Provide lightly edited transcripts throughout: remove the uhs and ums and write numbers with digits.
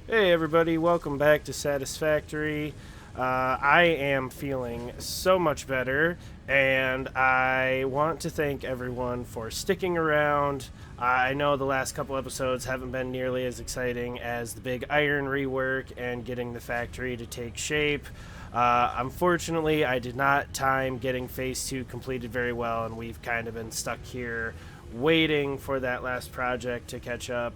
Hey everybody, welcome back to Satisfactory. I am feeling so much better, and I want to thank everyone for sticking around. I know the last couple episodes haven't been nearly as exciting as the big iron rework and getting the factory to take shape. Unfortunately, I did not time getting Phase 2 completed very well, and we've kind of been stuck here waiting for that last project to catch up.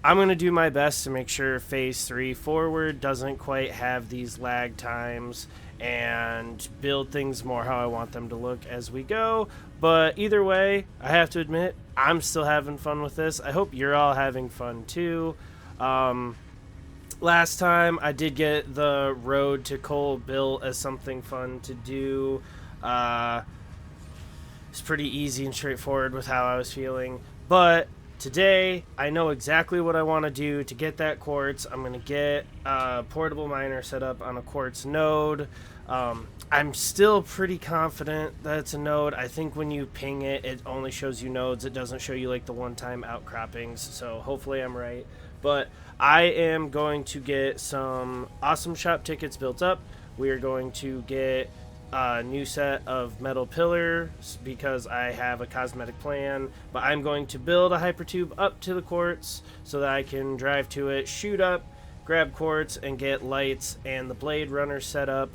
I'm going to do my best to make sure Phase 3 forward doesn't quite have these lag times and build things more how I want them to look as we go. But either way, I have to admit, I'm still having fun with this. I hope you're all having fun too. Last time, I did get the road to coal built as something fun to do. It's pretty easy and straightforward with how I was feeling. But today, I know exactly what I want to do to get that quartz. I'm going to get a portable miner set up on a quartz node. I'm still pretty confident that it's a node. I think when you ping it, it only shows you nodes. It doesn't show you like the one-time outcroppings. So hopefully I'm right. But I am going to get some awesome shop tickets built up. We are going to get a new set of metal pillars because I have a cosmetic plan, but I'm going to build a hypertube up to the quartz so that I can drive to it, shoot up, grab quartz, and get lights and the blade runner set up.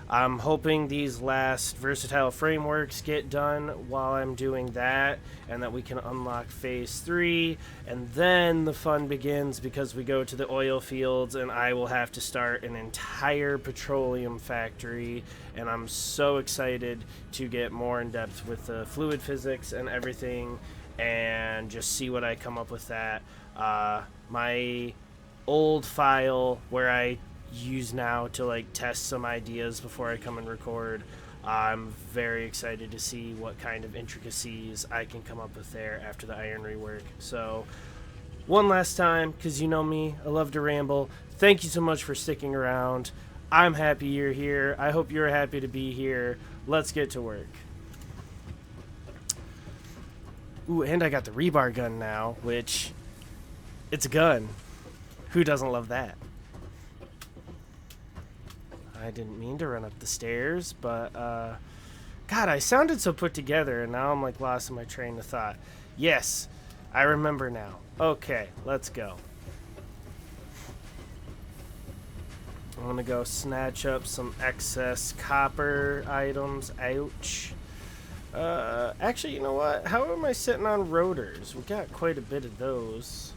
I'm hoping these last versatile frameworks get done while I'm doing that, and that we can unlock Phase 3, and then the fun begins because we go to the oil fields and I will have to start an entire petroleum factory, and I'm so excited to get more in depth with the fluid physics and everything and just see what I come up with that. My old file where I use now to like test some ideas before I come and record. I'm very excited to see what kind of intricacies I can come up with there after the iron rework. So one last time, because you know me, I love to ramble. Thank you so much for sticking around. I'm happy you're here. I hope you're happy to be here. Let's get to work. Ooh, and I got the rebar gun now, which it's a gun. Who doesn't love that? I didn't mean to run up the stairs, but, God, I sounded so put together, and now I'm, like, lost in my train of thought. Yes, I remember now. Okay, let's go. I'm gonna go snatch up some excess copper items. Ouch. Actually, you know what? How am I sitting on rotors? We got quite a bit of those.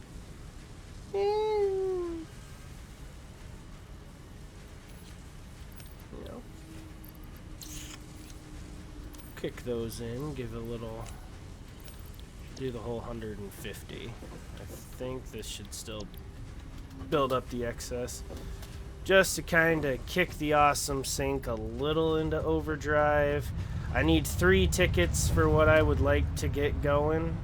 Kick those in, give a little, do the whole 150. I think this should still build up the excess. Just to kind of kick the awesome sink a little into overdrive. I need 3 tickets for what I would like to get going.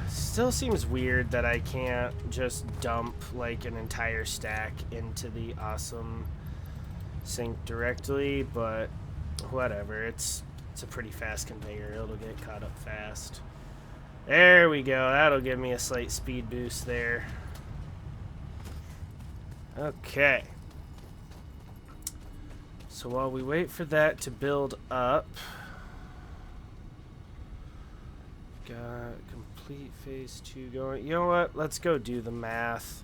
Still seems weird that I can't just dump like an entire stack into the awesome sink directly, but whatever. It's a pretty fast conveyor. It'll get caught up fast. There we go. That'll give me a slight speed boost there. Okay. So while we wait for that to build up, got complete Phase 2 going. You know what? Let's go do the math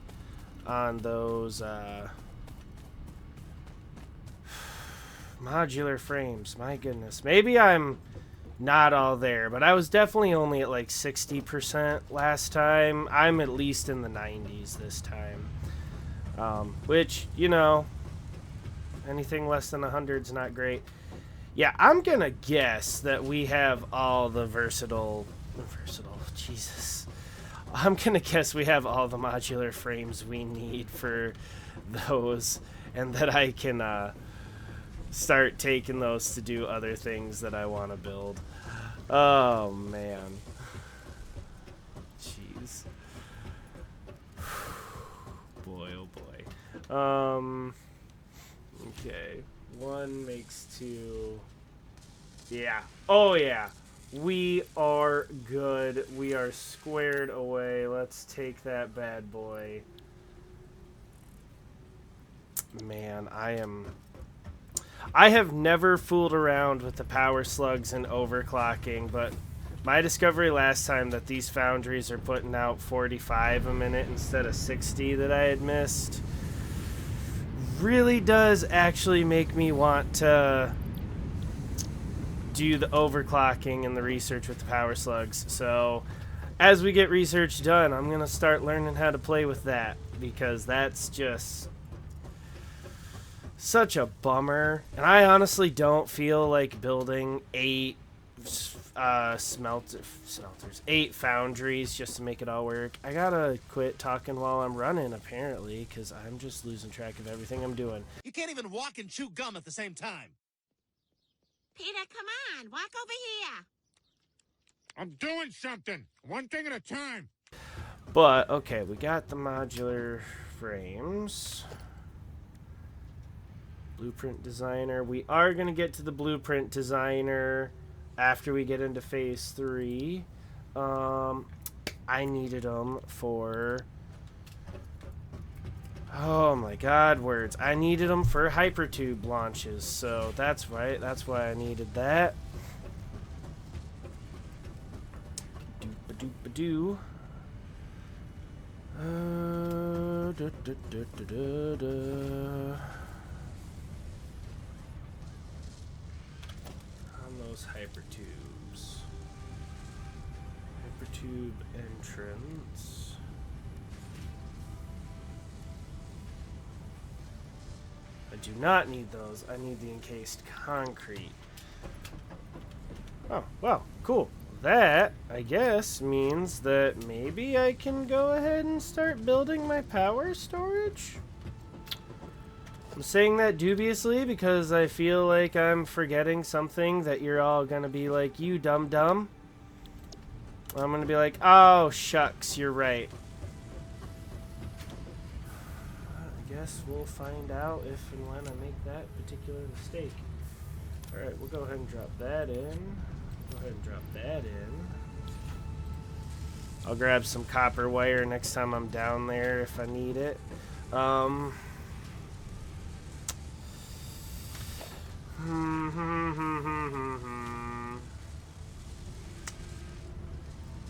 on those modular frames. My goodness. Maybe I'm not all there, but I was definitely only at like 60% last time. I'm at least in the 90s this time. Which, you know, anything less than 100 is not great. Yeah, I'm going to guess that we have all the versatile, Jesus. I'm going to guess we have all the modular frames we need for those, and that I can start taking those to do other things that I want to build. Oh, man. Jeez. Boy, oh boy. Okay. 1 makes 2. Yeah. Oh, yeah. We are good. We are squared away. Let's take that bad boy. Man, I have never fooled around with the power slugs and overclocking, but my discovery last time that these foundries are putting out 45 a minute instead of 60 that I had missed really does actually make me want to do the overclocking and the research with the power slugs. So as we get research done, I'm going to start learning how to play with that, because that's just such a bummer. And I honestly don't feel like building 8 8 foundries just to make it all work. I gotta quit talking while I'm running, apparently, because I'm just losing track of everything I'm doing. You can't even walk and chew gum at the same time. Peter, come on, walk over here. I'm doing something, one thing at a time. But, okay, we got the modular frames. Blueprint designer. We are going to get to the blueprint designer after we get into phase 3. I needed them for... Oh my god, words. I needed them for Hypertube launches, so that's right. That's why I needed that. Doop-a-doop-a-doo. On those Hypertubes. Hypertube entrance. I do not need those. I need the encased concrete. Oh, well, cool. That, I guess, means that maybe I can go ahead and start building my power storage? I'm saying that dubiously because I feel like I'm forgetting something that you're all gonna be like, you dumb. I'm gonna be like, oh, shucks, you're right. I guess we'll find out if and when I make that particular mistake. Alright, we'll go ahead and drop that in. Go ahead and drop that in. I'll grab some copper wire next time I'm down there if I need it. A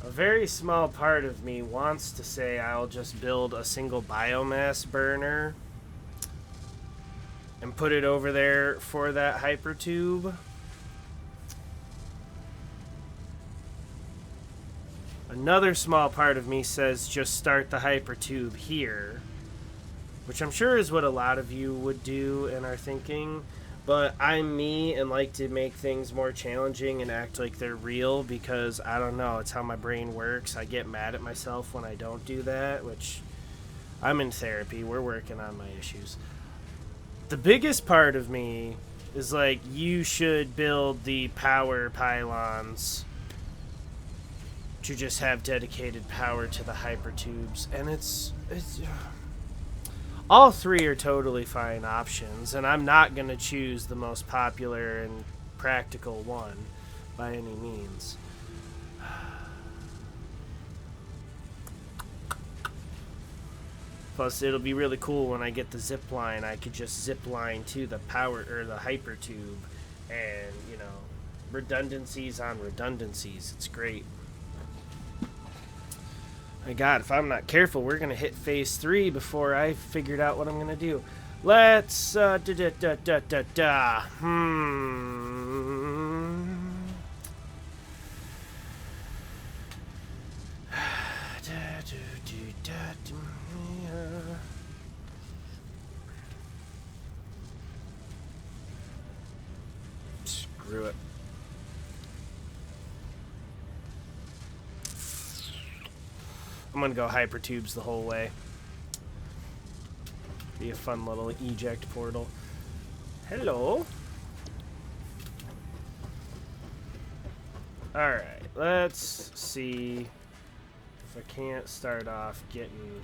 very small part of me wants to say I'll just build a single biomass burner and put it over there for that hypertube. Another small part of me says just start the hypertube here, which I'm sure is what a lot of you would do and are thinking. But I'm me and like to make things more challenging and act like they're real because, I don't know, it's how my brain works. I get mad at myself when I don't do that, which I'm in therapy. We're working on my issues. The biggest part of me is like, you should build the power pylons to just have dedicated power to the hypertubes. And it's all three are totally fine options, and I'm not going to choose the most popular and practical one by any means. Plus, it'll be really cool when I get the zip line. I could just zip line to the power or the hypertube, and, you know, redundancies on redundancies. It's great. My god, if I'm not careful, we're going to hit phase 3 before I figured out what I'm going to do. Let's, Screw it. I'm gonna go hypertubes the whole way. Be a fun little eject portal. Hello. Alright, let's see if I can't start off getting...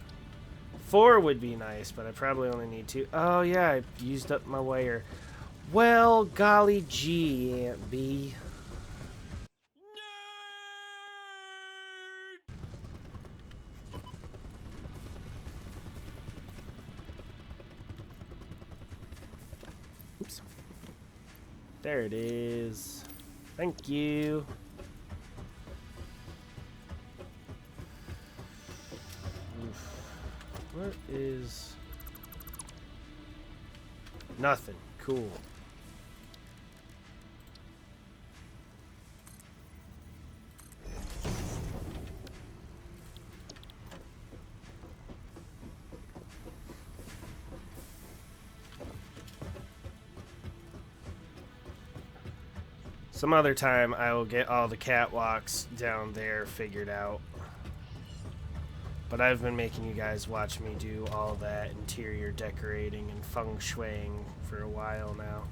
4 would be nice, but I probably only need 2. Oh yeah, I used up my wire. Well, golly gee, Aunt B. Hypertubes. There it is. Thank you. Oof. What is... Nothing. Cool. Some other time I will get all the catwalks down there figured out. But I've been making you guys watch me do all that interior decorating and feng shuiing for a while now.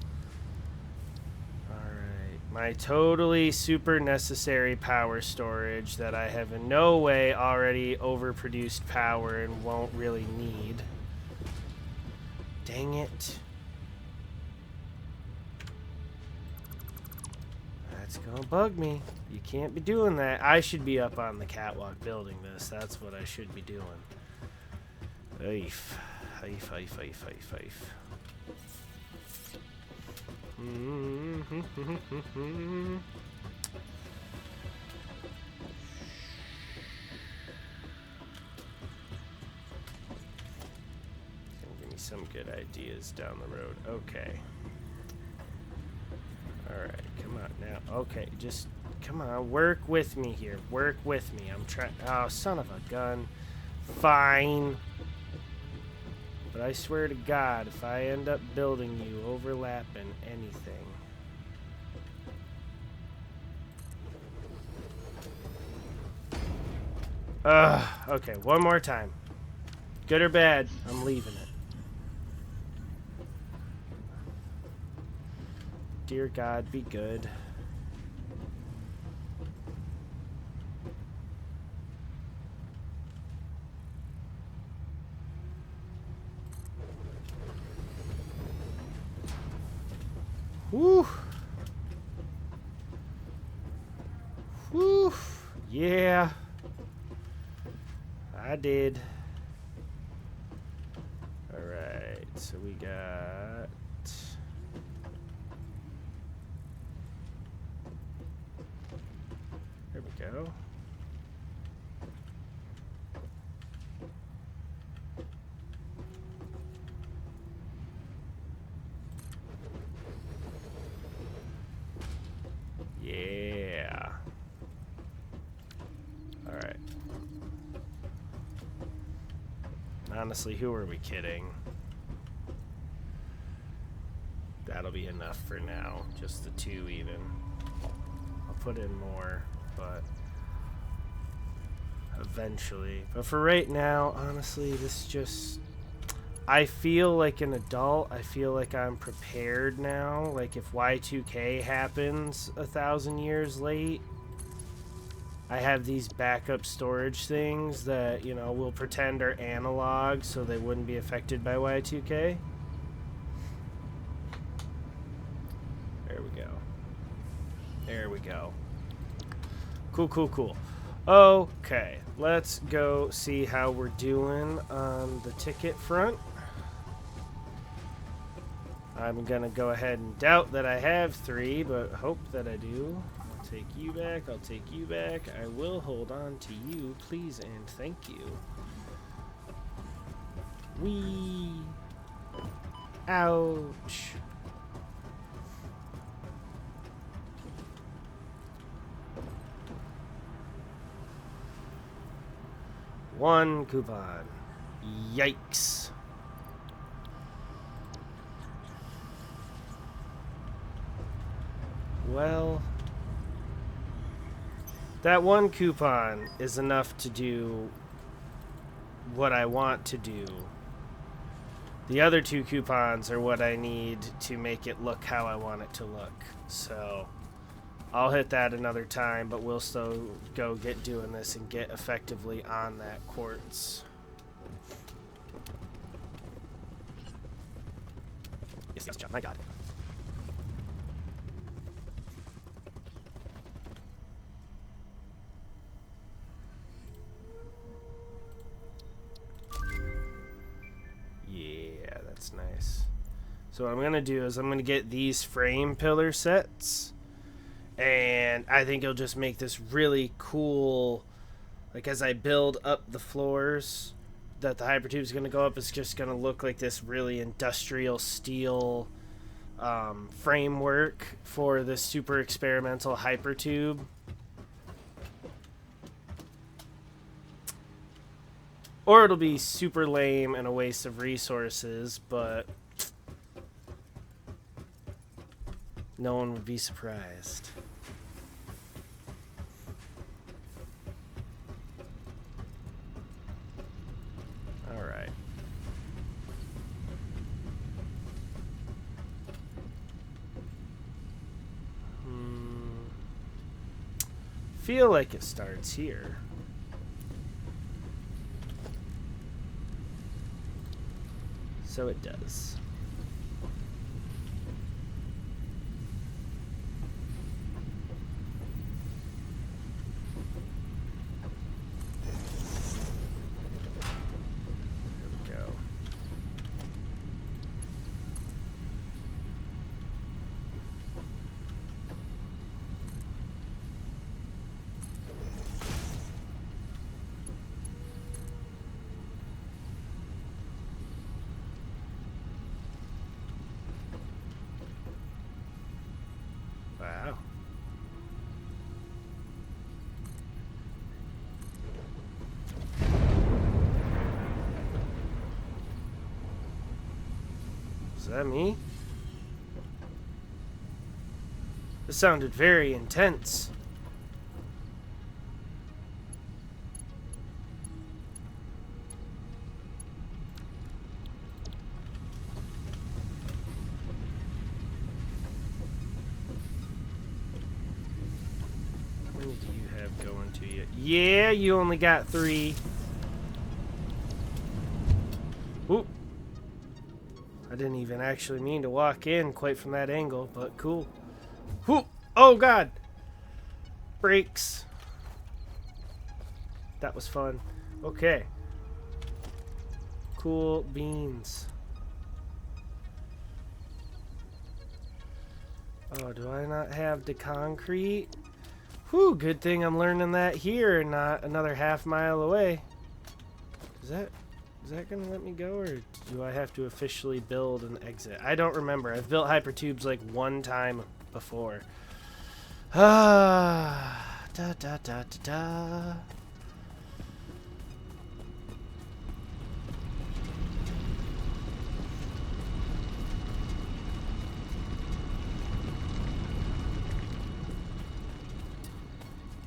Alright. My totally super necessary power storage that I have in no way already overproduced power and won't really need. Dang it. That's gonna bug me. You can't be doing that. I should be up on the catwalk building this. That's what I should be doing. Eif. Eif, eif, eif, eif, eif. Give me some good ideas down the road. Okay. Alright, come on now. Okay, just come on. Work with me here. Work with me. I'm trying. Oh, son of a gun. Fine. But I swear to God, if I end up building you overlapping anything. Okay, one more time. Good or bad, I'm leaving it. Dear God, be good. Woo! Woo! Yeah. I did. Alright, so we got... There we go. Yeah. All right. Honestly, who are we kidding? That'll be enough for now. Just the two even. I'll put in more, but eventually. But for right now, honestly, this just... I feel like an adult. I feel like I'm prepared now. Like if Y2K happens 1,000 years late, I have these backup storage things that, you know, will pretend are analog so they wouldn't be affected by Y2K. There we go. There we go. Cool, cool, cool. Okay, let's go see how we're doing on the ticket front. I'm gonna go ahead and doubt that I have 3, but hope that I do. I'll take you back, I'll take you back. I will hold on to you, please and thank you. Whee! Ouch! One coupon. Yikes. Well, that one coupon is enough to do what I want to do. The other 2 coupons are what I need to make it look how I want it to look. So I'll hit that another time, but we'll still go get doing this and get effectively on that quartz. Yes, yes, John, my God. Yeah, that's nice. So what I'm going to do is I'm going to get these frame pillar sets. And I think it'll just make this really cool. Like as I build up the floors that the Hypertube is going to go up, it's just going to look like this really industrial steel framework for this super experimental Hypertube. Or it'll be super lame and a waste of resources, but no one would be surprised. All right. Feel like it starts here. So it does. There we go. Wow. Is that me? This sounded very intense. How many do you have going to you? Yeah, you only got 3. Oop. I didn't even actually mean to walk in quite from that angle, but cool. Whoop. Oh, God. Brakes. That was fun. Okay. Cool beans. Oh, do I not have the concrete? Whew, good thing I'm learning that here and not another half mile away. Is that gonna let me go, or do I have to officially build an exit? I don't remember. I've built Hypertubes like one time before. Ah, da da da da da.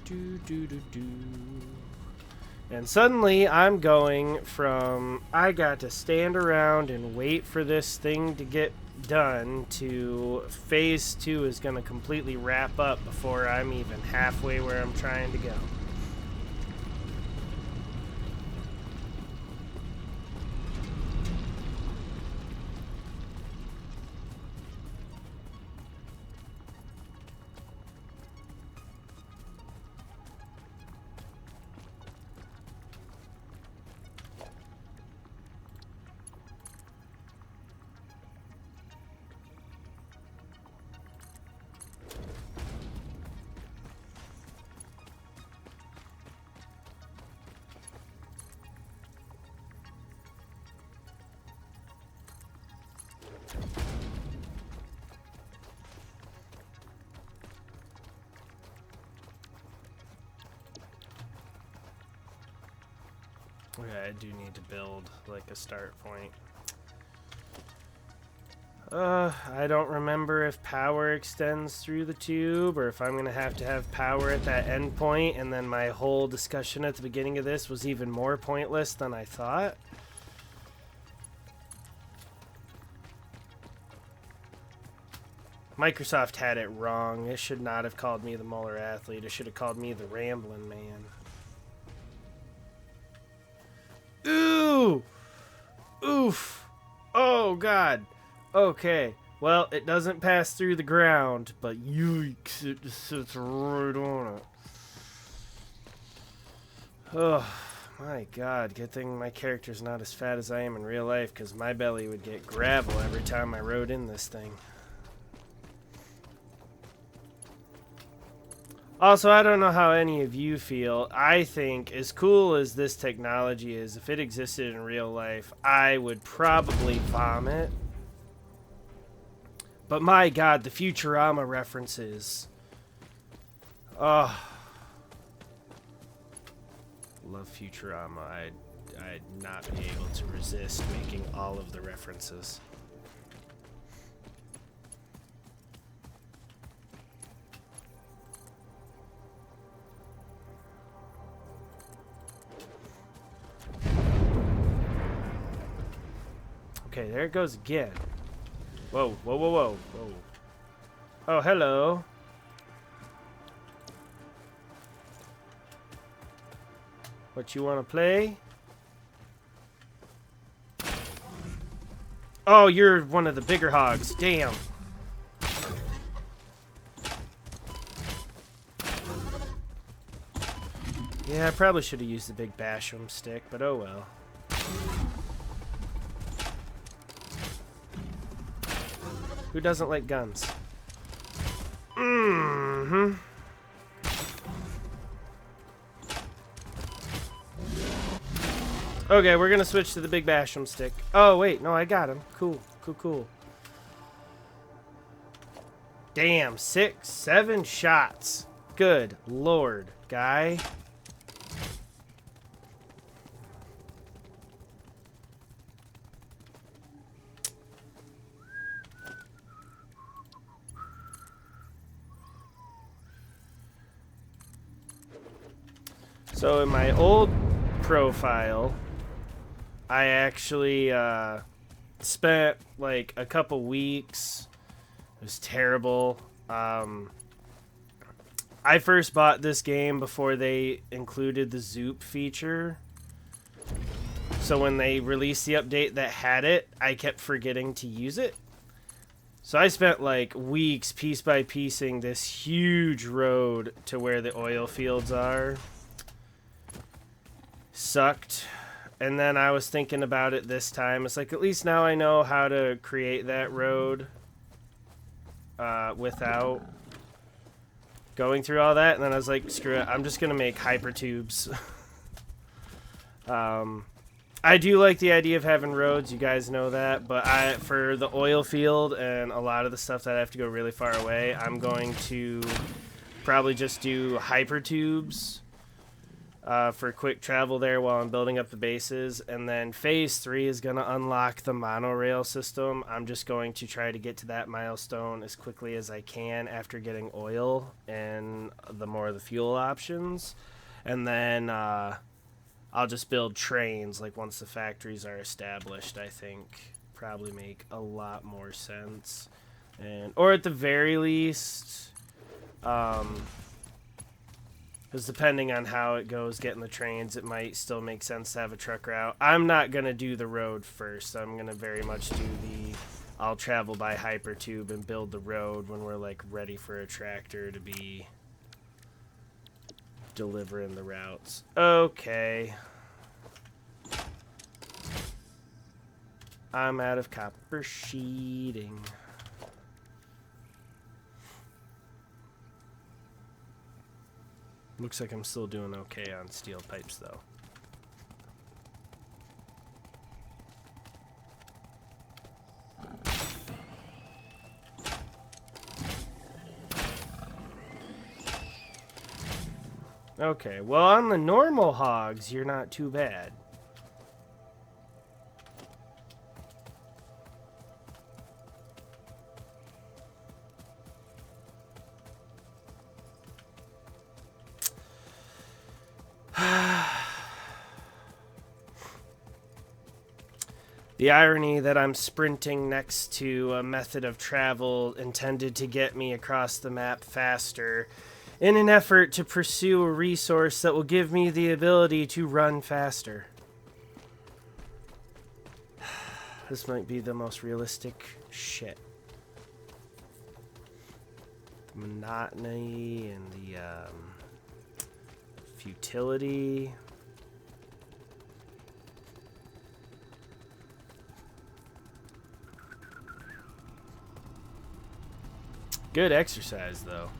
Do do do do. And suddenly I'm going from I got to stand around and wait for this thing to get done to phase 2 is going to completely wrap up before I'm even halfway where I'm trying to go. Okay, I do need to build like a start point. I don't remember if power extends through the tube or if I'm gonna have to have power at that end point, and then my whole discussion at the beginning of this was even more pointless than I thought. Microsoft had it wrong. It should not have called me the Muller athlete. It should have called me the Ramblin' Man. Ooh! Oof! Oh, God. Okay. Well, it doesn't pass through the ground, but yikes, it just sits right on it. Oh, My god, good thing my character's not as fat as I am in real life, because my belly would get gravel every time I rode in this thing. Also, I don't know how any of you feel. I think, as cool as this technology is, if it existed in real life, I would probably vomit. But my god, the Futurama references. Oh. Love Futurama. I'd not be able to resist making all of the references. Okay, there it goes again. Whoa, whoa, whoa, whoa, whoa. Oh, hello. What you want to play? Oh, you're one of the bigger hogs. Damn. Yeah, I probably should have used the big Basham stick, but oh well. Who doesn't like guns? Mm-hmm. Okay, we're gonna switch to the big Basham stick. Oh, wait, no, I got him. Cool, cool, cool. Damn, 6, 7 shots. Good lord, guy. So in my old profile, I actually spent like a couple weeks. It was terrible. I first bought this game before they included the Zoop feature. So when they released the update that had it, I kept forgetting to use it. So I spent like weeks piece by piecing this huge road to where the oil fields are. Sucked. And then I was thinking about it this time. It's like, at least now I know how to create that road without going through all that. And then I was like, screw it, I'm just gonna make hypertubes. I do like the idea of having roads, you guys know that, but for the oil field and a lot of the stuff that I have to go really far away, I'm going to probably just do hypertubes for quick travel there while I'm building up the bases. And then phase 3 is going to unlock the monorail system. I'm just going to try to get to that milestone as quickly as I can after getting oil and the more of the fuel options. And then I'll just build trains like once the factories are established. I think probably make a lot more sense. And or at the very least, because depending on how it goes getting the trains, it might still make sense to have a truck route. I'm not going to do the road first. I'm going to very much do I'll travel by hypertube and build the road when we're like ready for a tractor to be delivering the routes. Okay. I'm out of copper sheeting. Looks like I'm still doing okay on steel pipes, though. Okay, well, on the normal hogs, you're not too bad. The irony that I'm sprinting next to a method of travel intended to get me across the map faster in an effort to pursue a resource that will give me the ability to run faster. This might be the most realistic shit. The monotony and the futility. Good exercise, though.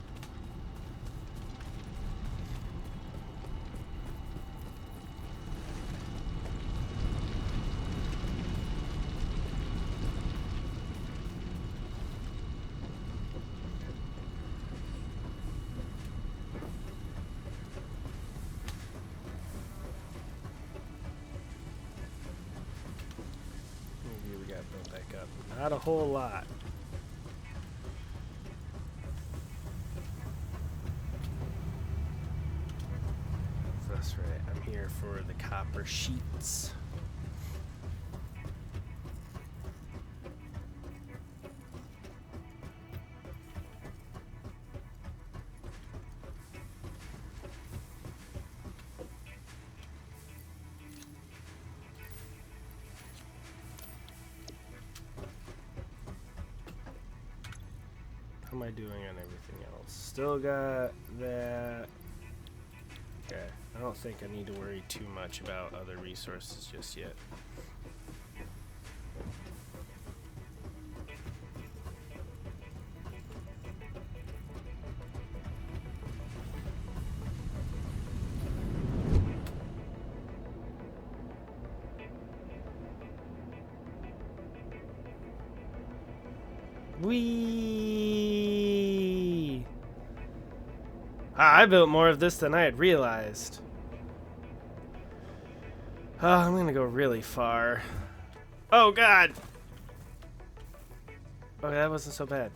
Maybe we got built back up. Not a whole lot. That's right. I'm here for the copper sheets. How am I doing on everything else? Still got that. Okay. I don't think I need to worry too much about other resources just yet. Whee! I built more of this than I had realized. Oh, I'm gonna go really far. Oh god! Okay, that wasn't so bad.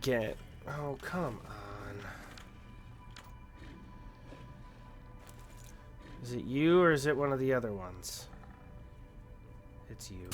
Get. Oh, come on. Is it you or is it one of the other ones? It's you.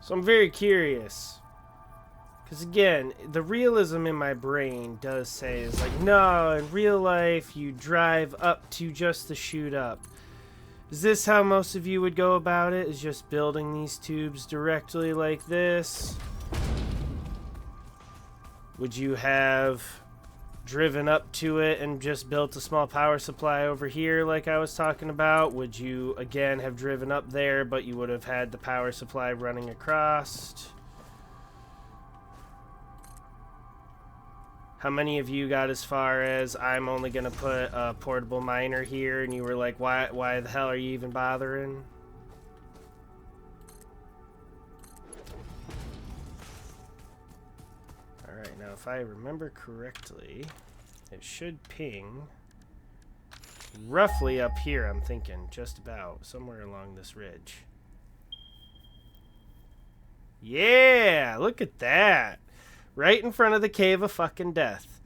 So I'm very curious. Because again, the realism in my brain does say is like, no, in real life you drive up to just the chute up. Is this how most of you would go about it? Is just building these tubes directly like this? Would you have driven up to it and just built a small power supply over here like I was talking about? Would you again have driven up there but you would have had the power supply running across? How many of you got as far as I'm only gonna put a portable miner here and you were like, why the hell are you even bothering? Alright, now if I remember correctly, it should ping roughly up here, I'm thinking. Just about. Somewhere along this ridge. Yeah! Look at that! Right in front of the Cave of Fucking Death.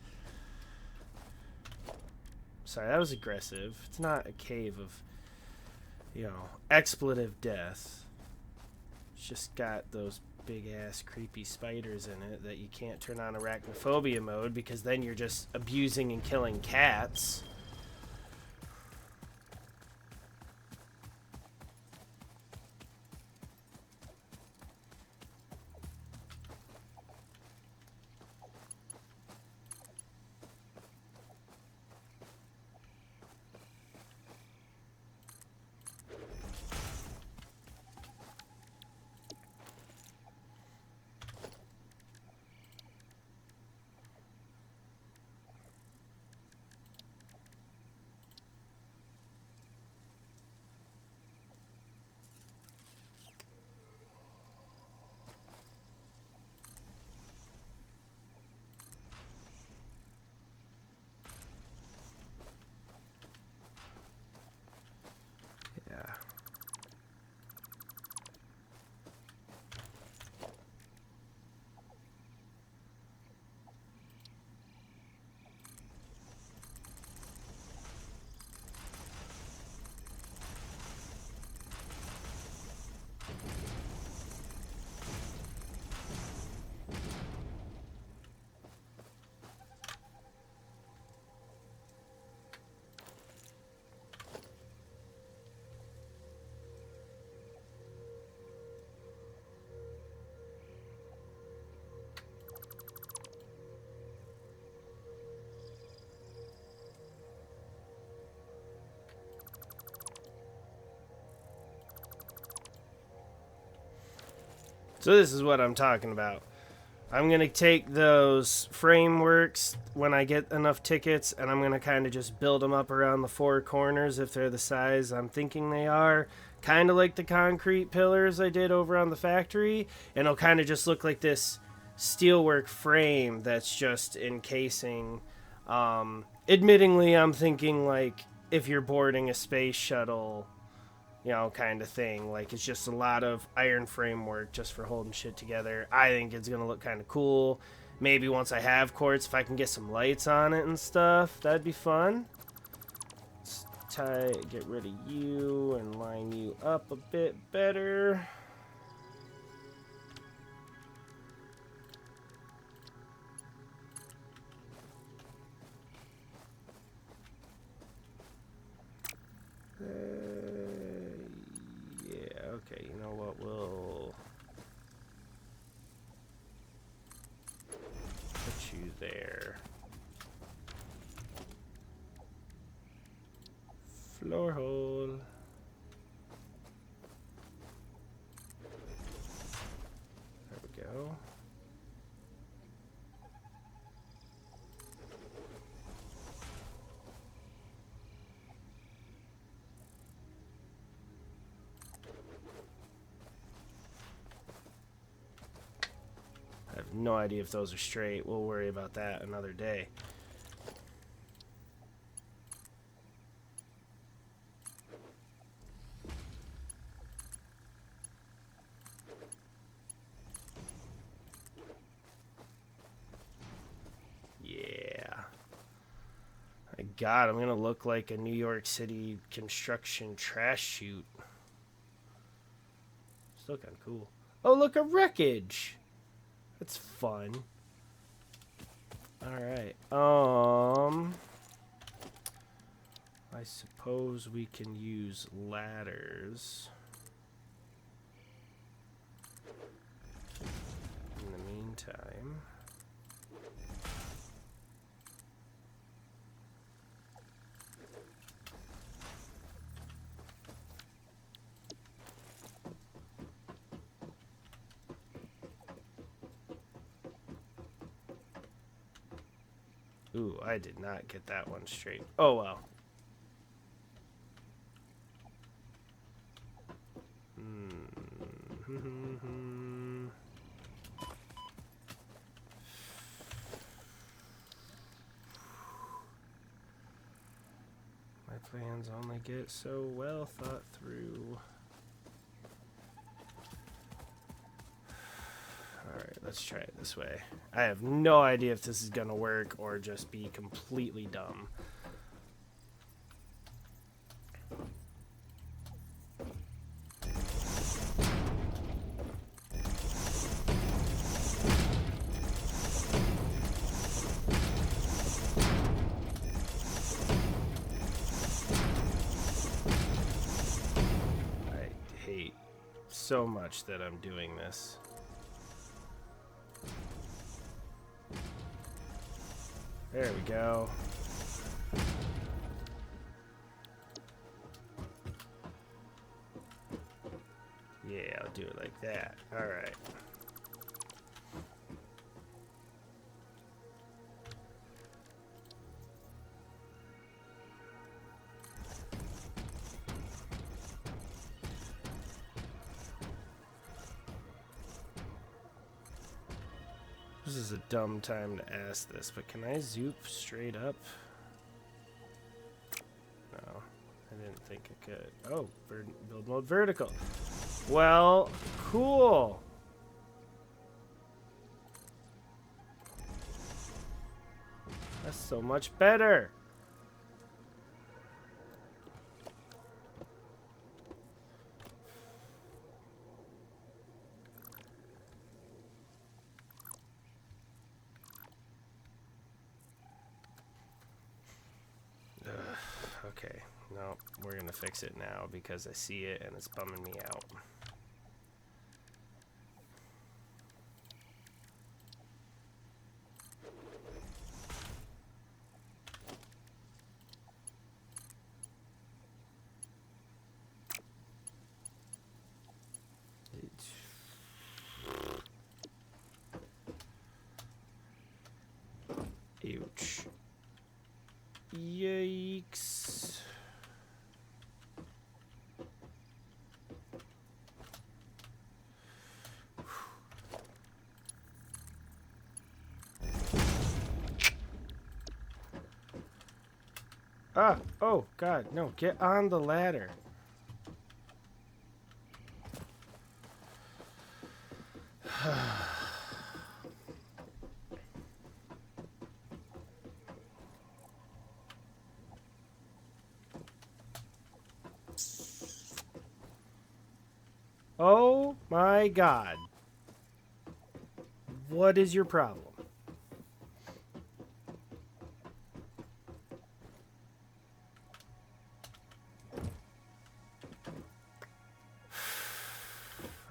Sorry, that was aggressive. It's not a cave of, you know, expletive death. It's just got those big-ass creepy spiders in it that you can't turn on arachnophobia mode because then you're just abusing and killing cats. So this is what I'm talking about. I'm going to take those frameworks when I get enough tickets, and I'm going to kind of just build them up around the four corners if they're the size I'm thinking they are. Kind of like the concrete pillars I did over on the factory. And it'll kind of just look like this steelwork frame that's just encasing. Admittingly, I'm thinking like if you're boarding a space shuttle, you know, kind of thing. Like, it's just a lot of iron framework just for holding shit together. I think it's going to look kind of cool. Maybe once I have quartz, if I can get some lights on it and stuff, that'd be fun. Let's get rid of you and line you up a bit better. Okay, you know what, we'll put you there. Floor hole. There we go. I have no idea if those are straight. We'll worry about that another day. Yeah. My God, I'm going to look like a New York City construction trash chute. Still kind of cool. Oh, look, a wreckage. That's fun. Alright. I suppose we can use ladders. In the meantime. Ooh, I did not get that one straight. Oh, well. My plans only get so well thought through. Alright, let's try it this way. I have no idea if this is gonna work or just be completely dumb. I hate so much that I'm doing this. There we go. Yeah, I'll do it like that. Alright. This is a dumb time to ask this, but can I zoop straight up? No, I didn't think I could. Oh, build mode vertical. Well, cool. That's so much better. Okay, no, we're gonna fix it now because I see it and it's bumming me out. Ouch. Yikes. Ah, oh god, no, get on the ladder. Oh my god. What is your problem?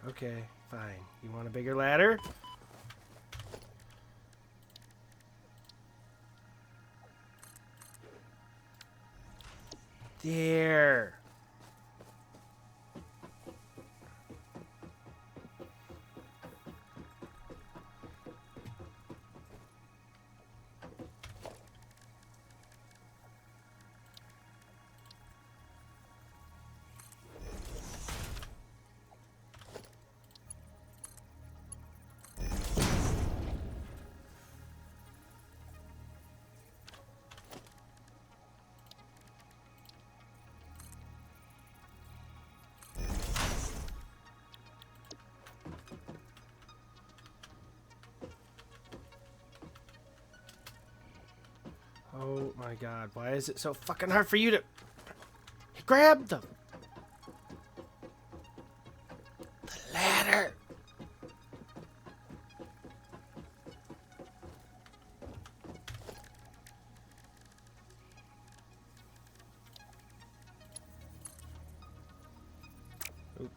Okay, fine. You want a bigger ladder? There. Oh my god, why is it so fucking hard for you to grab them? The ladder. Oop.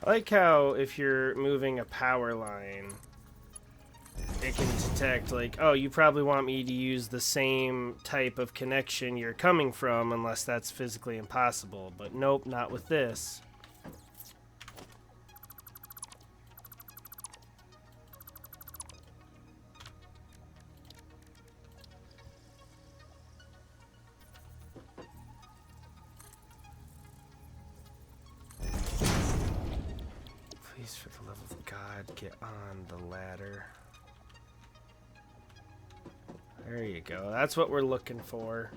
I like how if you're moving a power line, it can detect, like, oh, you probably want me to use the same type of connection you're coming from unless that's physically impossible. But nope, not with this. Please, for the love of God, get on the ladder. There you go. That's what we're looking for.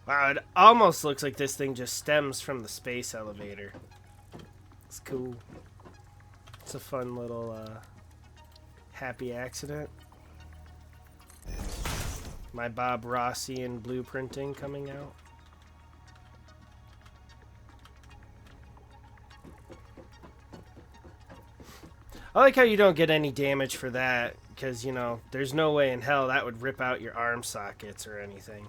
Wow, it almost looks like this thing just stems from the space elevator. It's cool. It's a fun little happy accident. My Bob Rossian blueprinting coming out. I like how you don't get any damage for that, because, you know, there's no way in hell that would rip out your arm sockets or anything.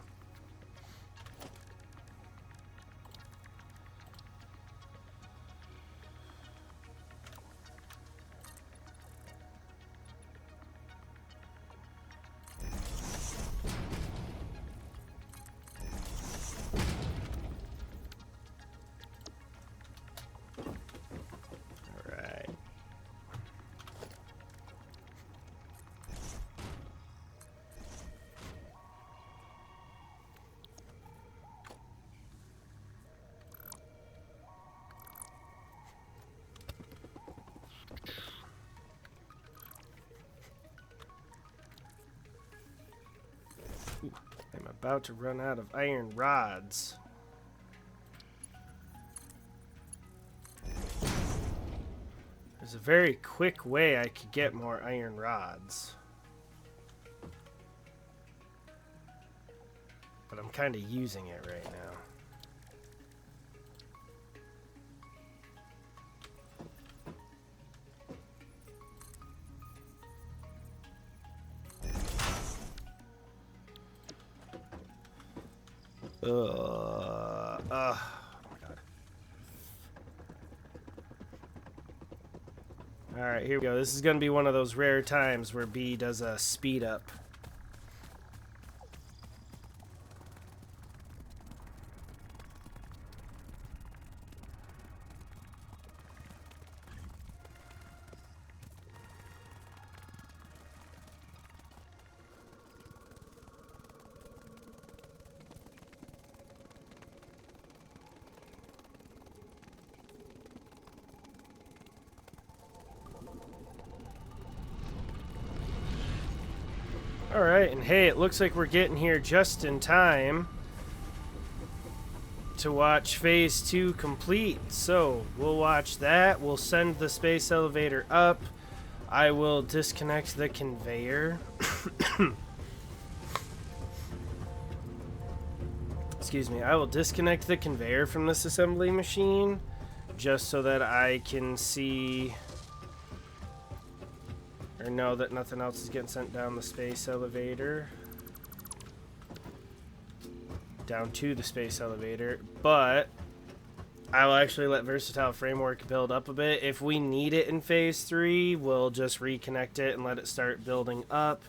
I'm about to run out of iron rods. There's a very quick way I could get more iron rods. But I'm kind of using it right now. Ugh. Oh my god. Alright, here we go. This is going to be one of those rare times where B does a speed up. Alright, and hey, it looks like we're getting here just in time to watch Phase 2 complete. So, we'll watch that. We'll send the space elevator up. I will disconnect the conveyor. Excuse me. I will disconnect the conveyor from this assembly machine just so that I can see... or know that nothing else is getting sent down the space elevator. Down to the space elevator. But I will actually let Versatile Framework build up a bit. If we need it in Phase 3, we'll just reconnect it and let it start building up.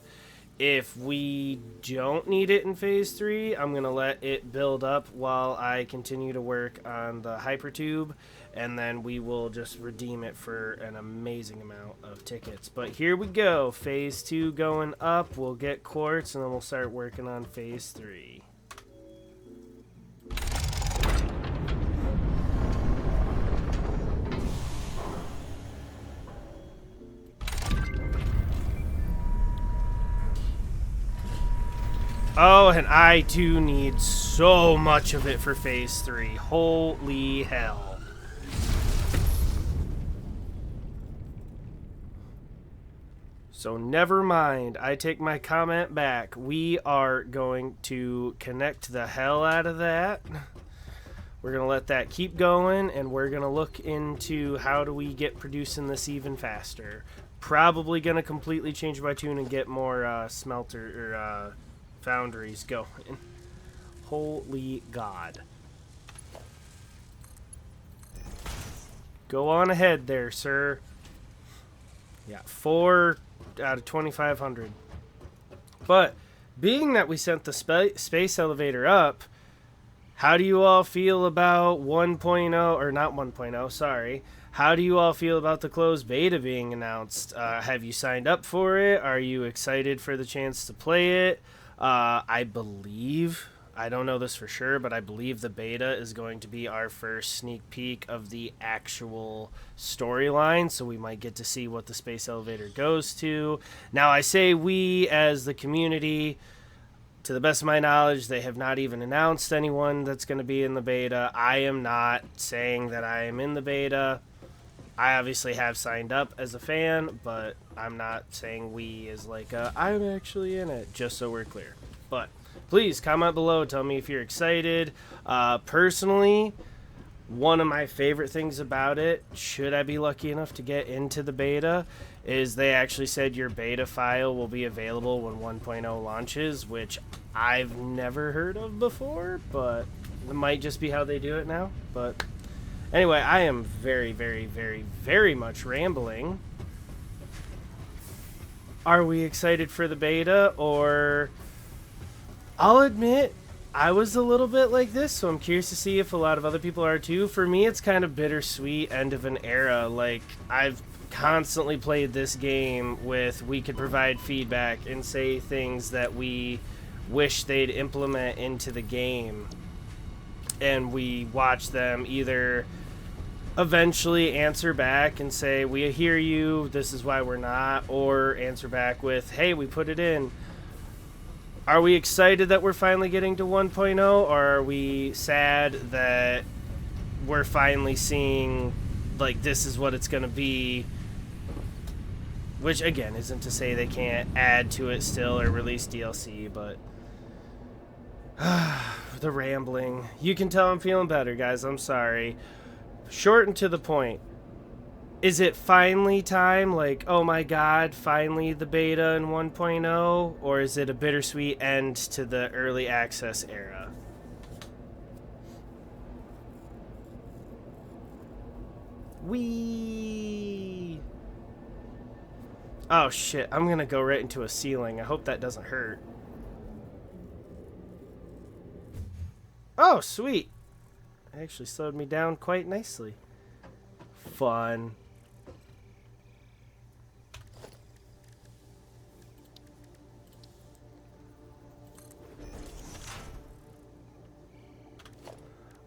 If we don't need it in Phase 3, I'm going to let it build up while I continue to work on the Hypertube. And then we will just redeem it for an amazing amount of tickets. But here we go. Phase 2 going up. We'll get quartz, and then we'll start working on Phase 3. Oh, and I do need so much of it for Phase 3. Holy hell. So never mind, I take my comment back. We are going to connect the hell out of that. We're going to let that keep going, and we're going to look into how do we get producing this even faster. Probably going to completely change my tune and get more smelter or foundries going. Holy God. Go on ahead there, sir. Yeah, 4 out of 2,500. But being that we sent the space elevator up, how do you all feel about 1.0, or not 1.0, sorry. How do you all feel about the closed beta being announced? Have you signed up for it? Are you excited for the chance to play it? I believe, I don't know this for sure, but I believe the beta is going to be our first sneak peek of the actual storyline, so we might get to see what the space elevator goes to. Now, I say we as the community, to the best of my knowledge, they have not even announced anyone that's going to be in the beta. I am not saying that I am in the beta. I obviously have signed up as a fan, but I'm not saying we as like, I'm actually in it, just so we're clear. But please comment below, tell me if you're excited. Personally, one of my favorite things about it, should I be lucky enough to get into the beta, is they actually said your beta file will be available when 1.0 launches, which I've never heard of before, but it might just be how they do it now. But anyway, I am very, very, very, very much rambling. Are we excited for the beta, or... I'll admit, I was a little bit like this, so I'm curious to see if a lot of other people are too. For me, it's kind of bittersweet end of an era. Like, I've constantly played this game with we could provide feedback and say things that we wish they'd implement into the game. And we watch them either eventually answer back and say, we hear you, this is why we're not, or answer back with, hey, we put it in. Are we excited that we're finally getting to 1.0, or are we sad that we're finally seeing, like, this is what it's going to be? Which, again, isn't to say they can't add to it still or release DLC, but... the rambling. You can tell I'm feeling better, guys. I'm sorry. Short and to the point. Is it finally time? Like, oh my god, finally the beta in 1.0? Or is it a bittersweet end to the early access era? Whee! Oh shit, I'm gonna go right into a ceiling. I hope that doesn't hurt. Oh, sweet. It actually slowed me down quite nicely. Fun.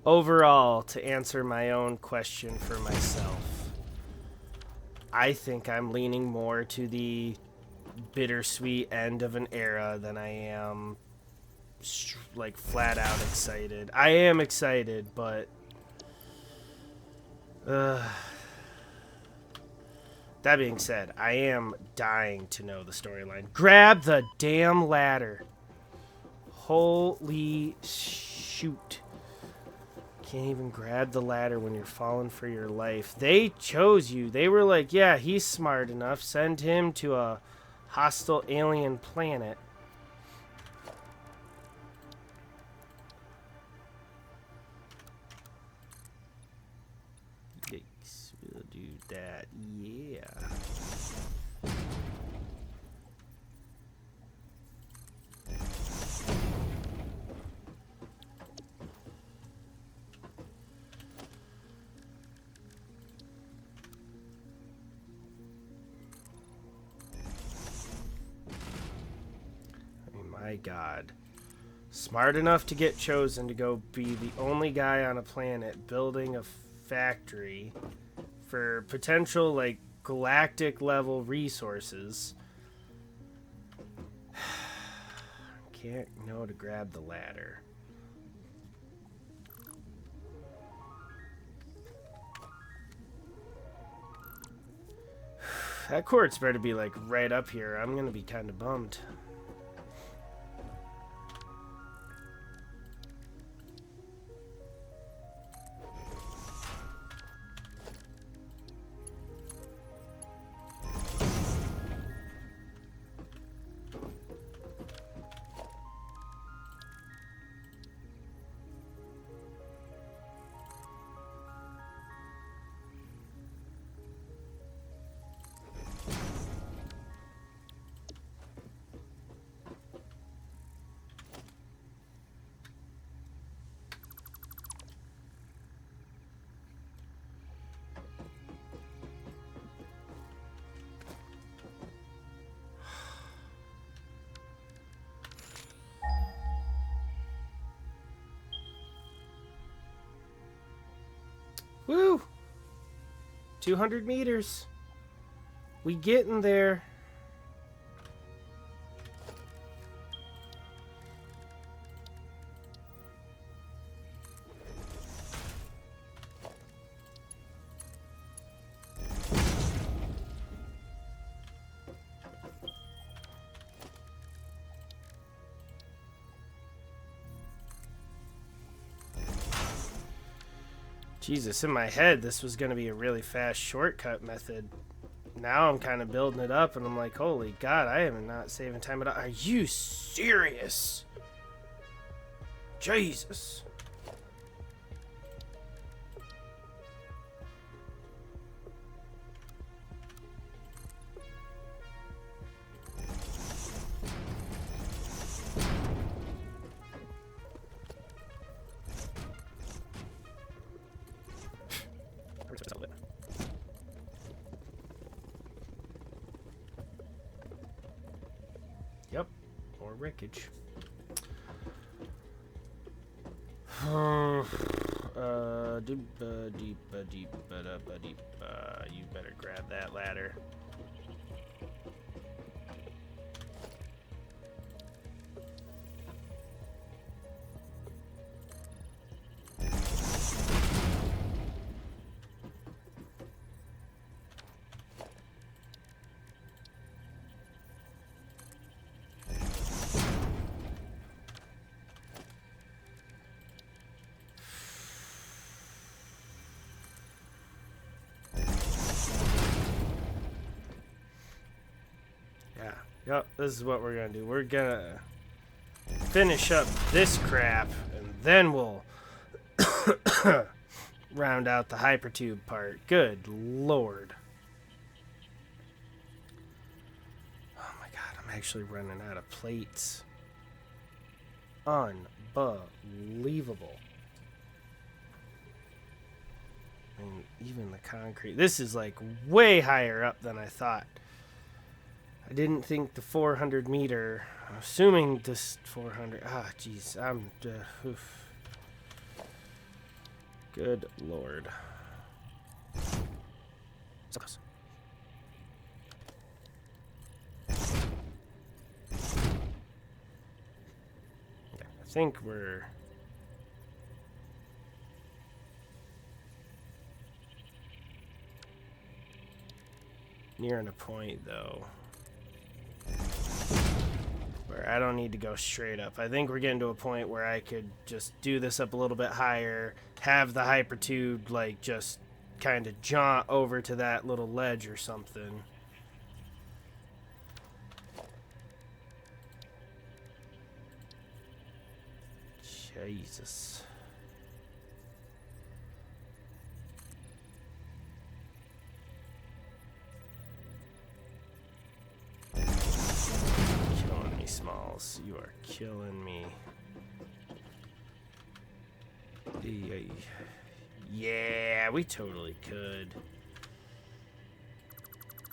Overall, to answer my own question for myself, I think I'm leaning more to the bittersweet end of an era than I am like flat out excited. I am excited, but that being said, I am dying to know the storyline. Grab the damn ladder. Holy shoot. Can't even grab the ladder when you're falling for your life. They chose you. They were like, yeah, he's smart enough. Send him to a hostile alien planet. Yikes. We'll do that. Yeah. My God. Smart enough to get chosen to go be the only guy on a planet building a factory for potential, like, galactic level resources. Can't know to grab the ladder. That quartz better be, like, right up here. I'm gonna be kind of bummed. Woo! 200 meters. We getting there. Jesus, in my head, this was going to be a really fast shortcut method. Now I'm kind of building it up, and I'm like, holy God, I am not saving time at all. Are you serious? Jesus. Yep, or wreckage. You better grab that ladder. Yep, this is what we're gonna do. We're gonna finish up this crap, and then we'll round out the hypertube part. Good lord. Oh my god, I'm actually running out of plates. Unbelievable. I mean, even the concrete. This is like way higher up than I thought. I didn't think the 400 meter. I'm assuming this 400. Ah, jeez. I'm. Oof. Good lord. So close. Okay, I think we're. Nearing a point, though, where I don't need to go straight up. I think we're getting to a point where I could just do this up a little bit higher, have the hypertube, like, just kind of jaunt over to that little ledge or something. Jesus. Smalls, you are killing me. Yeah, we totally could.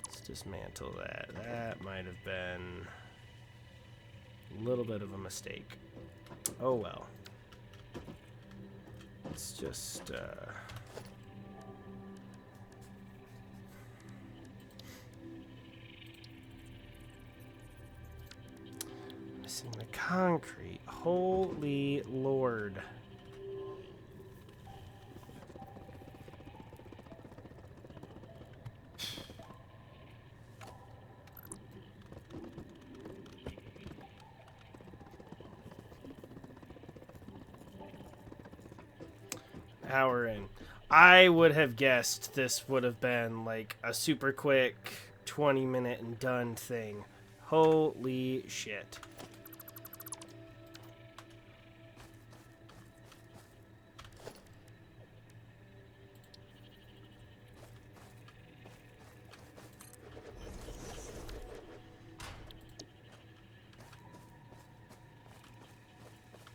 Let's dismantle that. That might have been a little bit of a mistake. Oh well. Let's just missing the concrete. Holy Lord. Hour in. I would have guessed this would have been like a super quick 20-minute and done thing. Holy shit.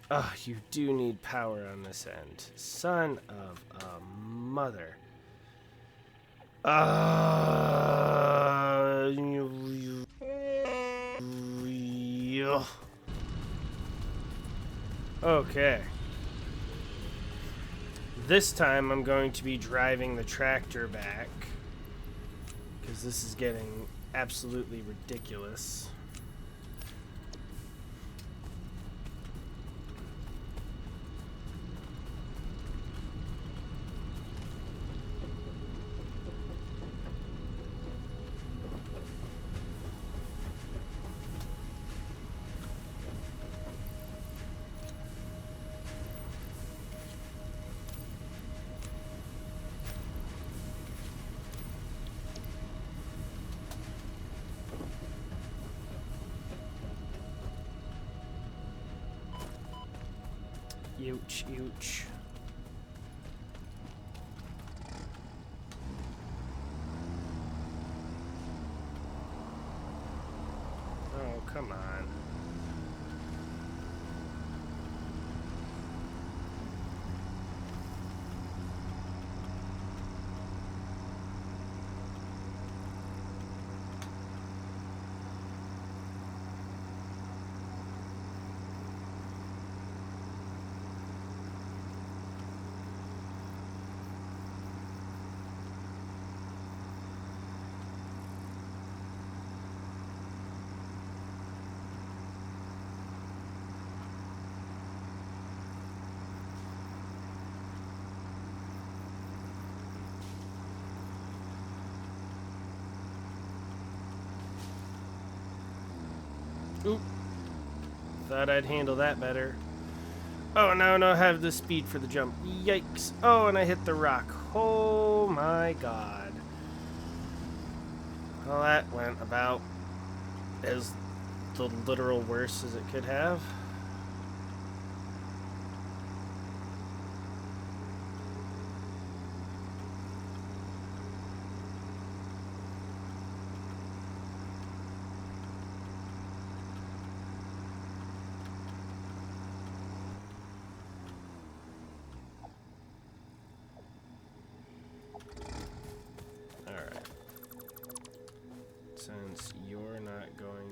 Oh, you do need power on this end. Son of a mother. Okay. This time I'm going to be driving the tractor back, because this is getting absolutely ridiculous. Ouch, ouch. Oh, come on. Oop. Thought I'd handle that better. Oh, now I don't have the speed for the jump. Yikes. Oh, and I hit the rock. Oh my god. Well, that went about as the literal worst as it could have.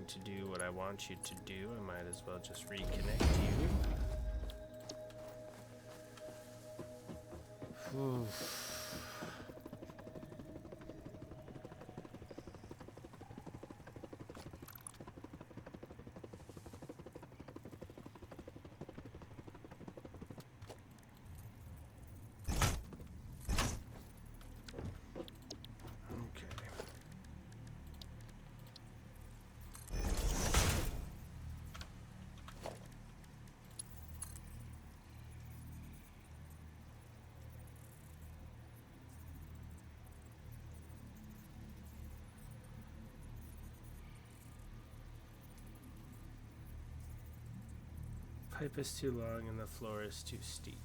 going to do what I want you to do, I might as well just reconnect you. Whew. Pipe is too long and the floor is too steep.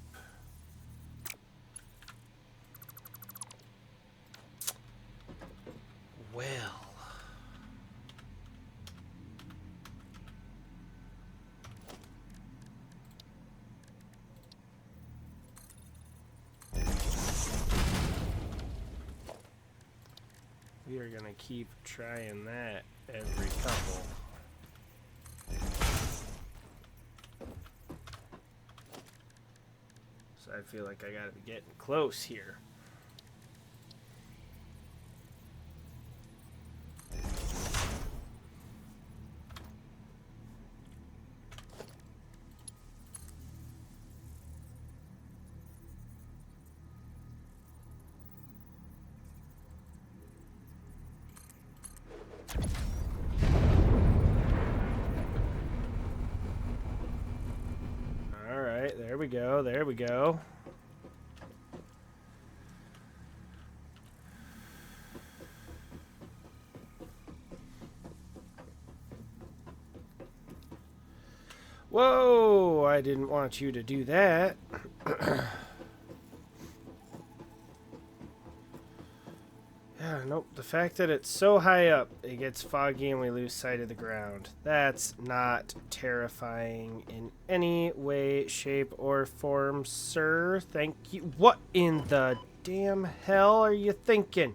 Well. We are gonna keep trying that every couple. I feel like I gotta be getting close here. All right, there we go. There we go. Whoa, I didn't want you to do that. Yeah, nope. The fact that it's so high up, it gets foggy and we lose sight of the ground. That's not terrifying in any way, shape, or form, sir. Thank you. What in the damn hell are you thinking?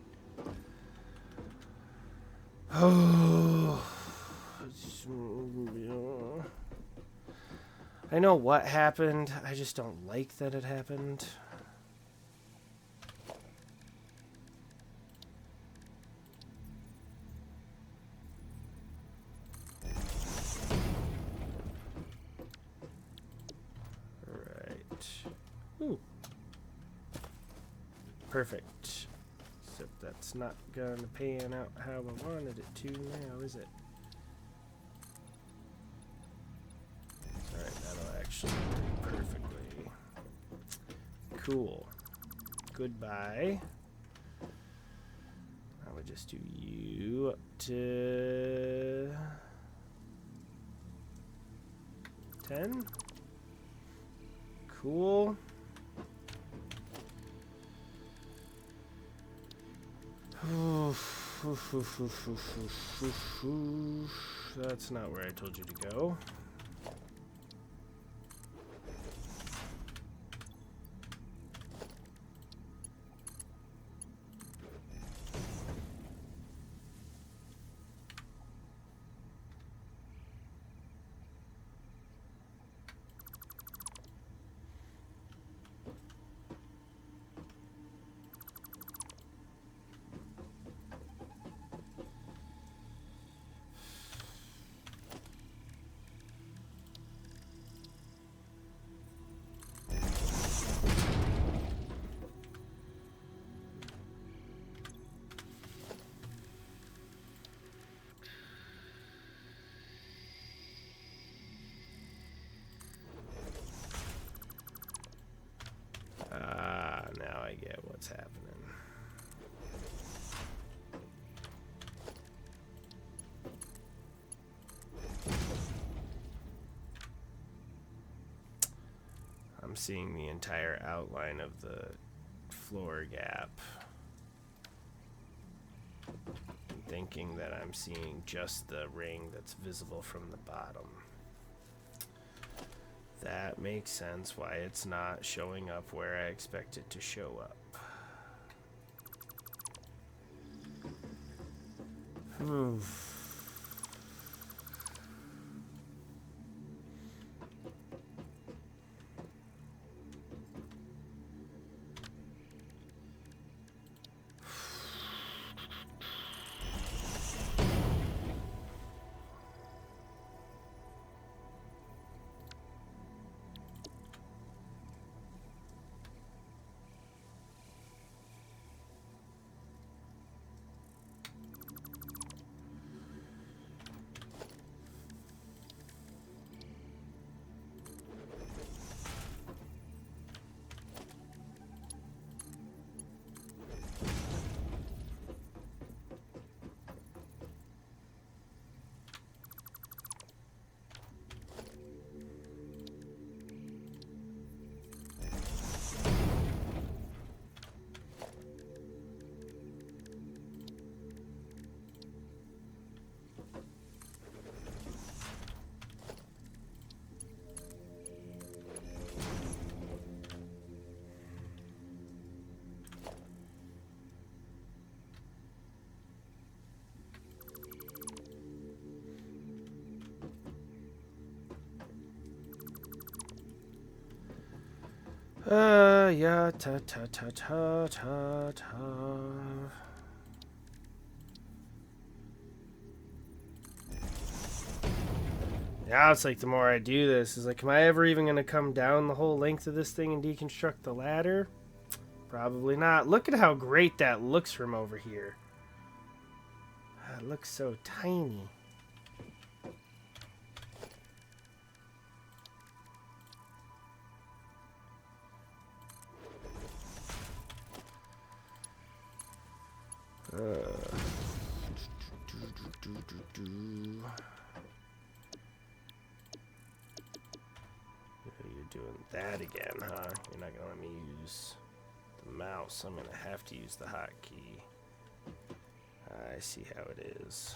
Oh. I know what happened. I just don't like that it happened. Right. Ooh. Perfect. Except that's not gonna pan out how I wanted it to now, is it? Alright, that'll actually do perfectly. Cool. Goodbye. I would just do you up to 10. Cool. That's not where I told you to go. Now I get what's happening. I'm seeing the entire outline of the floor gap. Thinking that I'm seeing just the ring that's visible from the bottom. That makes sense why it's not showing up where I expect it to show up. Yeah, ta ta ta ta ta ta. Now it's like the more I do this, is like, am I ever even going to come down the whole length of this thing and deconstruct the ladder? Probably not. Look at how great that looks from over here. It looks so tiny. You're doing that again, huh? You're not gonna let me use the mouse. I'm gonna have to use the hotkey. I see how it is.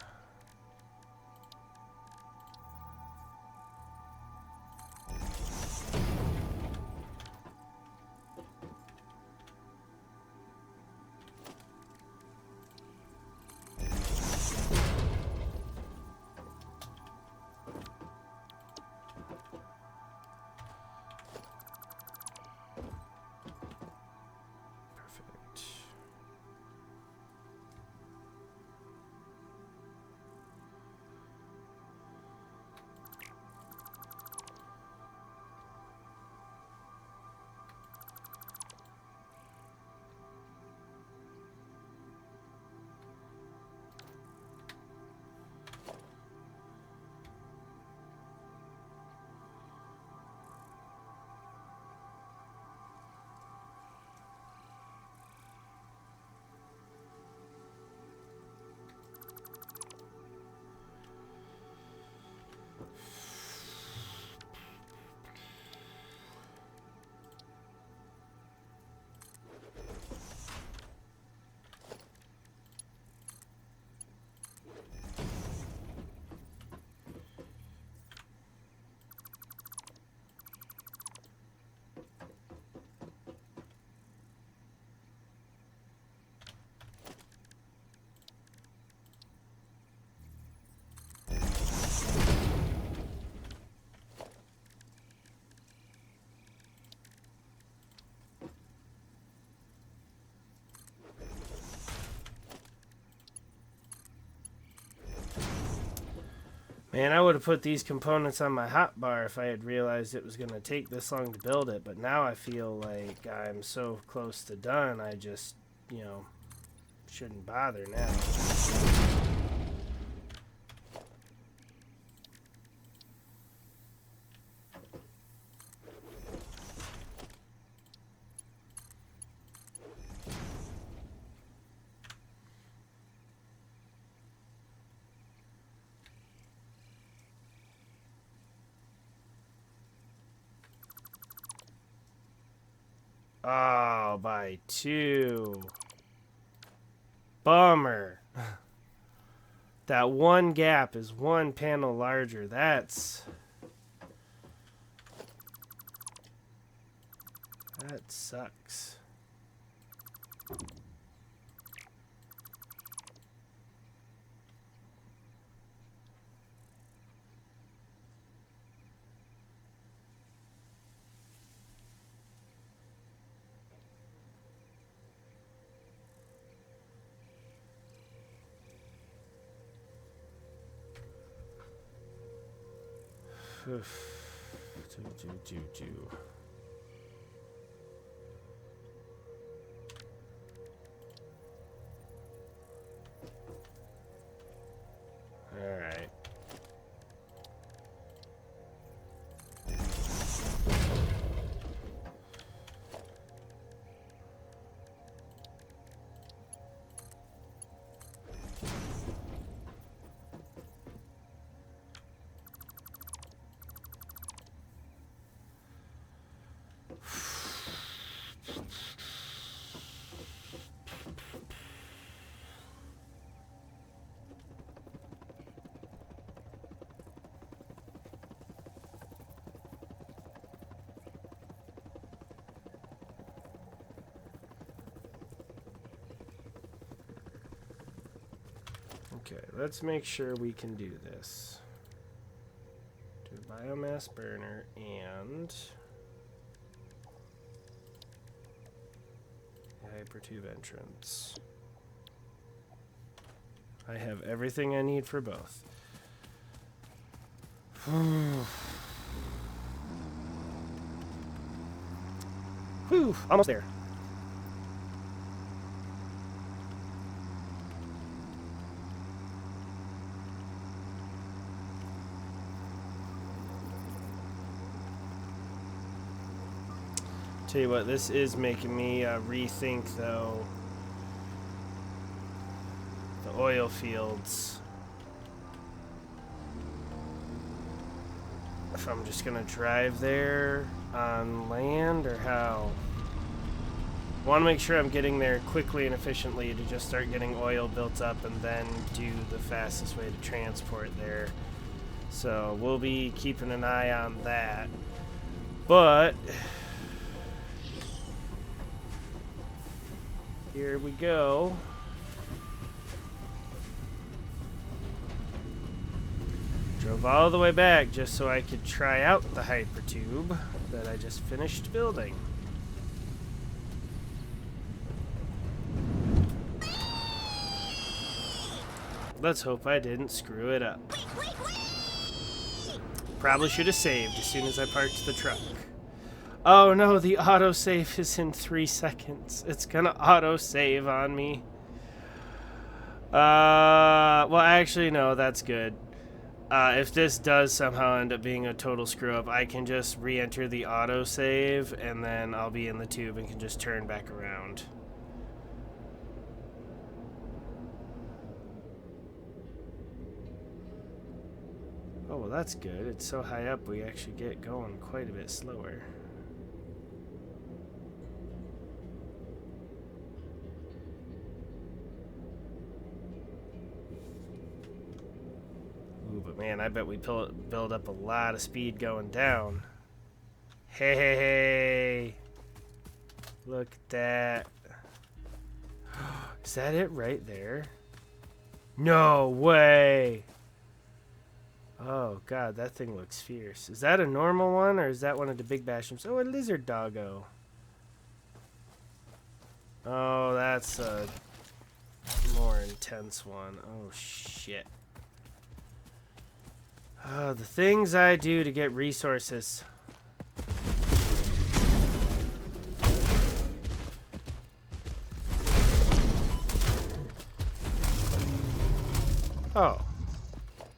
Man, I would have put these components on my hotbar if I had realized it was going to take this long to build it, but now I feel like I'm so close to done, I just, shouldn't bother now. Oh, by 2. Bummer. That one gap is 1 panel larger. That sucks. All right. Okay, let's make sure we can do this. Do a biomass burner and hypertube entrance. I have everything I need for both. Whew, almost there. Tell you what, this is making me rethink, though, the oil fields. If I'm just gonna drive there on land, or how? I want to make sure I'm getting there quickly and efficiently to just start getting oil built up and then do the fastest way to transport there. So we'll be keeping an eye on that. But here we go. Drove all the way back just so I could try out the hypertube that I just finished building. Let's hope I didn't screw it up. Probably should have saved as soon as I parked the truck. Oh no, the autosave is in 3 seconds. It's gonna autosave on me. Well, actually, no, that's good. If this does somehow end up being a total screw up, I can just re-enter the autosave and then I'll be in the tube and can just turn back around. Oh, well, that's good. It's so high up, we actually get going quite a bit slower. Ooh, but man, I bet we build up a lot of speed going down. Hey, hey, hey. Look at that. Is that it right there? No way. Oh, God, that thing looks fierce. Is that a normal one, or is that one of the big bashrooms? Oh, a lizard doggo. Oh, that's a more intense one. Oh, shit. Oh, the things I do to get resources. Oh.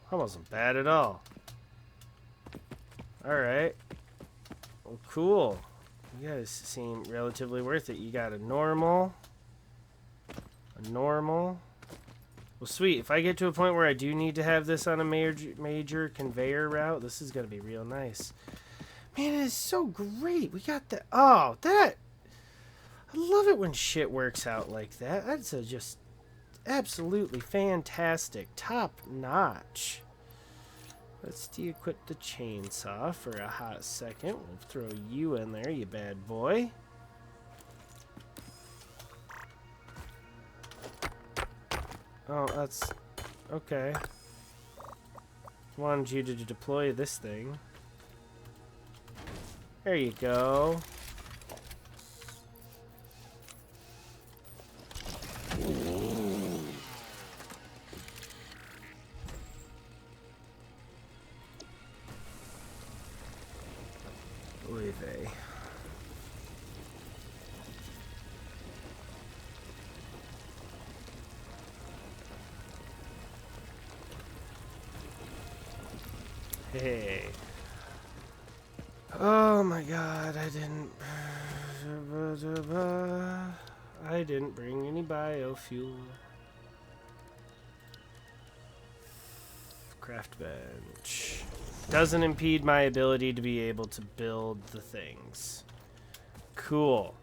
That wasn't bad at all. Alright. Well, cool. You guys seem relatively worth it. You got a normal. A normal. Well, sweet. If I get to a point where I do need to have this on a major conveyor route, this is going to be real nice. Man, it is so great. We got that. Oh, that. I love it when shit works out like that. That's just absolutely fantastic. Top notch. Let's de-equip the chainsaw for a hot second. We'll throw you in there, you bad boy. Oh, that's okay. Wanted you to deploy this thing. There you go. Oy vey. Hey. Oh my god, I didn't bring any biofuel. Craft bench. Doesn't impede my ability to be able to build the things. Cool.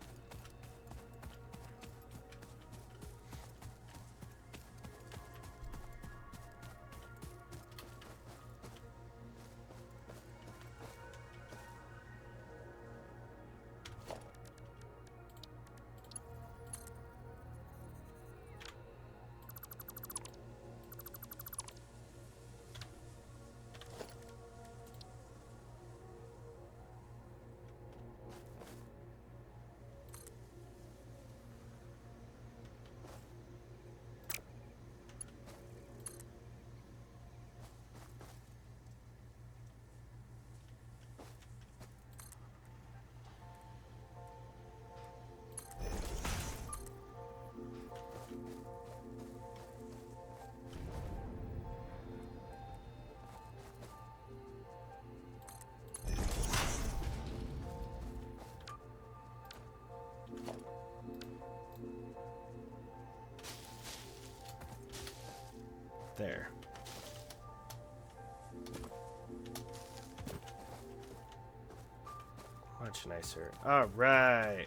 There. Much nicer. All right.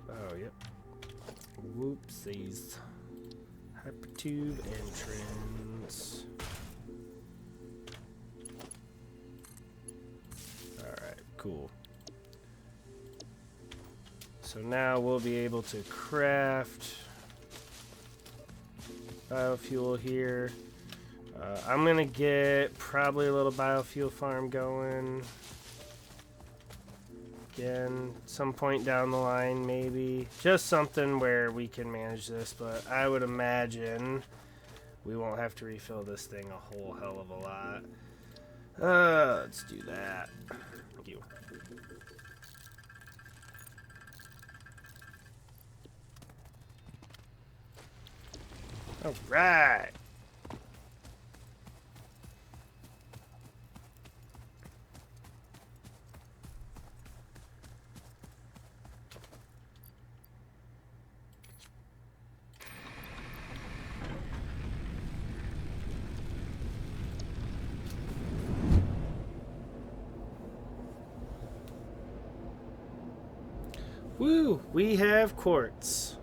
Oh, yep. Whoopsies. Hypertube entrance. Alright, cool. So now we'll be able to craft biofuel here. I'm gonna get probably a little biofuel farm going. Again, some point down the line, maybe. Just something where we can manage this, but I would imagine we won't have to refill this thing a whole hell of a lot. Let's do that. Thank you. All right. Woo! We have quartz.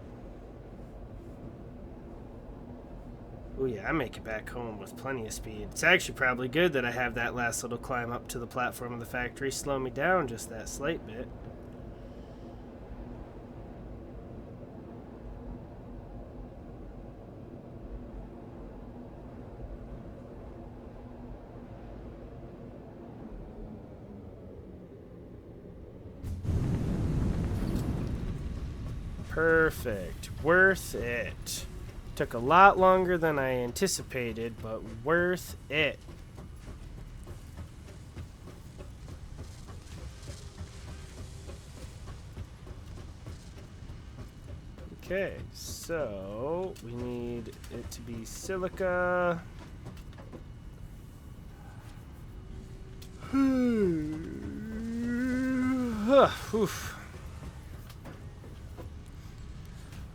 Oh yeah, I make it back home with plenty of speed. It's actually probably good that I have that last little climb up to the platform of the factory slow me down just that slight bit. Perfect. Worth it. Took a lot longer than I anticipated, but worth it. Okay, so we need it to be silica. Oof.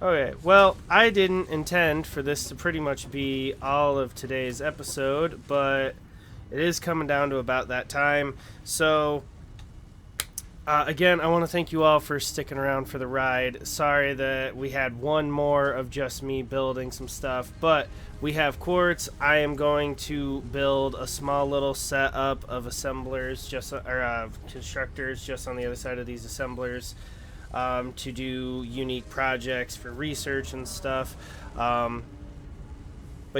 Okay, well, I didn't intend for this to pretty much be all of today's episode, but it is coming down to about that time. So, again, I want to thank you all for sticking around for the ride. Sorry that we had one more of just me building some stuff, but we have quartz. I am going to build a small little setup of assemblers, constructors just on the other side of these assemblers. To do unique projects for research and stuff. But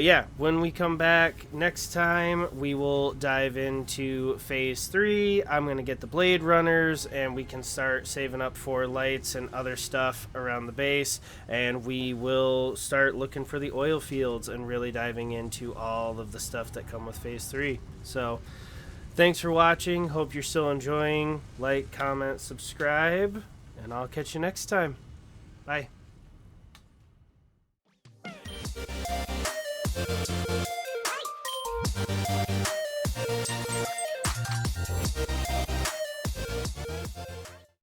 yeah, when we come back next time, we will dive into Phase 3. I'm going to get the Blade Runners, and we can start saving up for lights and other stuff around the base. And we will start looking for the oil fields and really diving into all of the stuff that come with Phase 3. So, thanks for watching. Hope you're still enjoying. Like, comment, subscribe. And I'll catch you next time. Bye.